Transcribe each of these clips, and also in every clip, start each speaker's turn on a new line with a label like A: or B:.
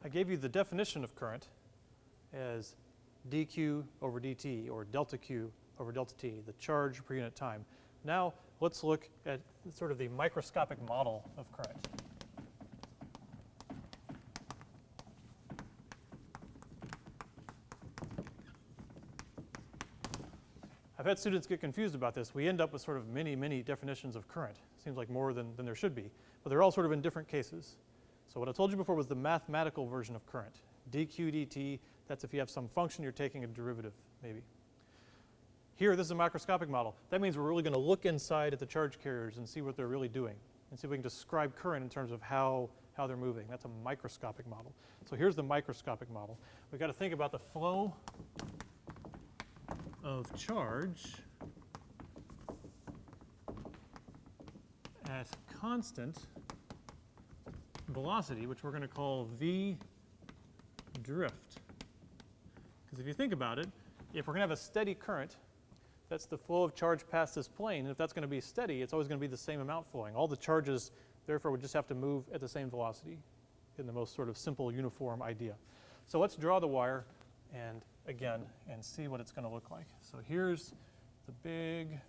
A: I gave you the definition of current as dq over dt, or delta q over delta t, the charge per unit time. Now let's look at sort of the microscopic model of current. I've had students get confused about this. We end up with sort of many, many definitions of current. Seems like more than there should be, but they're all sort of in different cases. So what I told you before was the mathematical version of current. dq dt, that's if you have some function, you're taking a derivative, maybe. Here, this is a microscopic model. That means we're really going to look inside at the charge carriers and see what they're really doing, and see if we can describe current in terms of how they're moving. That's a microscopic model. So here's the microscopic model. We've got to think about the flow of charge at constant velocity, which we're going to call v drift. Because if you think about it, if we're going to have a steady current, that's the flow of charge past this plane. And if that's going to be steady, it's always going to be the same amount flowing. All the charges, therefore, would just have to move at the same velocity in the most sort of simple, uniform idea. So let's draw the wire and again and see what it's going to look like. So here's the big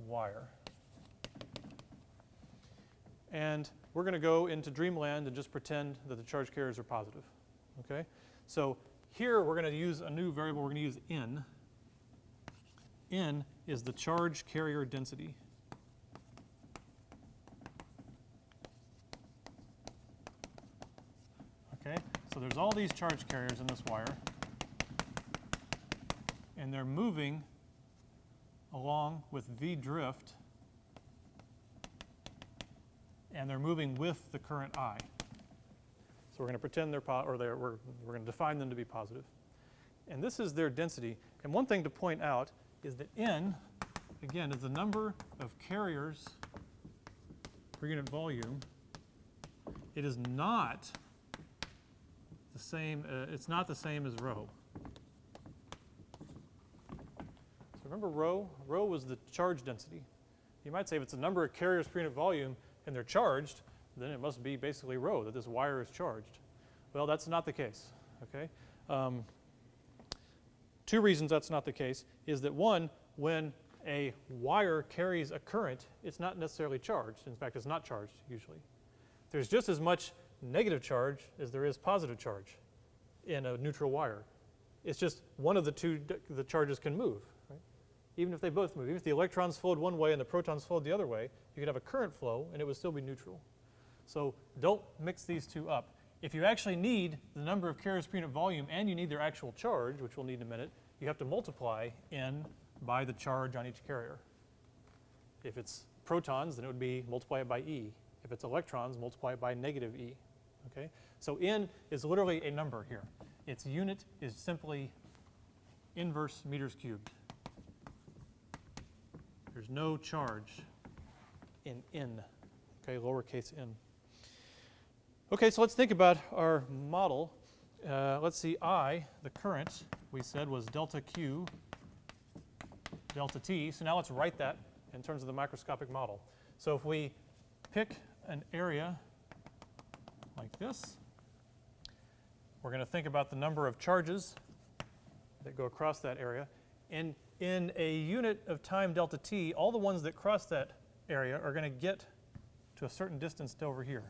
A: wire. And we're going to go into dreamland and just pretend that the charge carriers are positive. Okay? So here we're going to use a new variable. We're going to use n. N is the charge carrier density. Okay? So there's all these charge carriers in this wire, and they're moving along with v drift, and they're moving with the current I. So we're going to pretend they're we're going to define them to be positive. And this is their density. And one thing to point out is that n, again, is the number of carriers per unit volume. It is not the same, it's not the same as rho. So remember rho? Rho was the charge density. You might say if it's the number of carriers per unit volume and they're charged, then it must be basically rho, that this wire is charged. Well, that's not the case, okay? Two reasons that's not the case is that one, when a wire carries a current, it's not necessarily charged. In fact, it's not charged usually. There's just as much negative charge as there is positive charge in a neutral wire. It's just one of the two, the charges can move, right? Even if they both move. Even if the electrons flowed one way and the protons flowed the other way, you could have a current flow and it would still be neutral. So don't mix these two up. If you actually need the number of carriers per unit volume and you need their actual charge, which we'll need in a minute, you have to multiply n by the charge on each carrier. If it's protons, then it would be multiply it by E. If it's electrons, multiply it by negative E. Okay? So n is literally a number here. Its unit is simply inverse meters cubed. There's no charge in n, okay, lowercase n. Okay, so let's think about our model. Let's see, I, the current, we said was delta Q, delta T. So now let's write that in terms of the microscopic model. So if we pick an area like this, we're going to think about the number of charges that go across that area. And in a unit of time delta T, all the ones that cross that area are going to get to a certain distance to over here.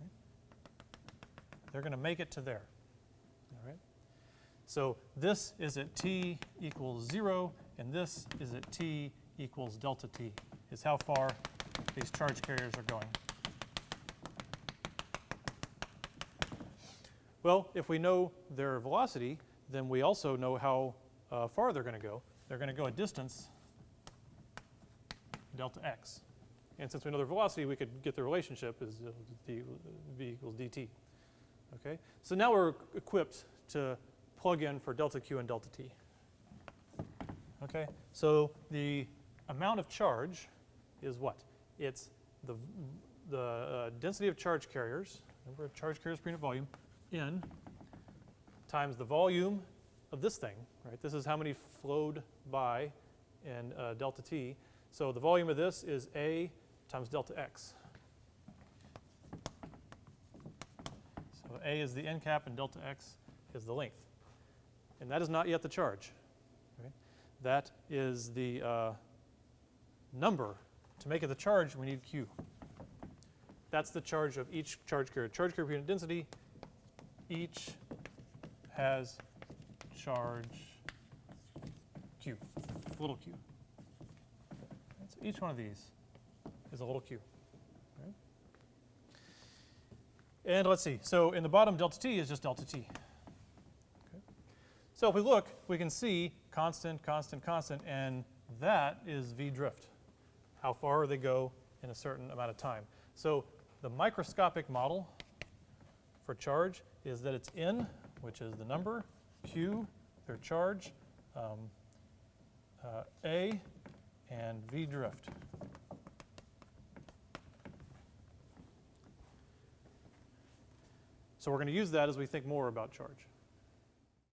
A: Right? They're going to make it to there. All right? So this is at T equals 0, and this is at T equals delta T, is how far these charge carriers are going. Well, if we know their velocity, then we also know how far they're going to go. They're going to go a distance, delta x. And since we know their velocity, we could get the relationship as v equals dt. Okay? So now we're equipped to plug in for delta q and delta t. Okay? So the amount of charge is what? It's the density of charge carriers, number of charge carriers per unit volume, n, times the volume of this thing, right? This is how many flowed by in delta t. So the volume of this is A times delta x. So A is the end cap and delta x is the length. And that is not yet the charge. Okay? That is the number. To make it the charge, we need Q. That's the charge of each charge carrier. Charge carrier per unit density, each has charge Q, little q. So each one of these is a little q. Okay? And let's see. So in the bottom, delta t is just delta t. Okay? So if we look, we can see constant, constant, constant, and that is v drift, how far they go in a certain amount of time. So the microscopic model for charge is that it's n, which is the number, q, their charge, a, and v drift. So we're going to use that as we think more about charge.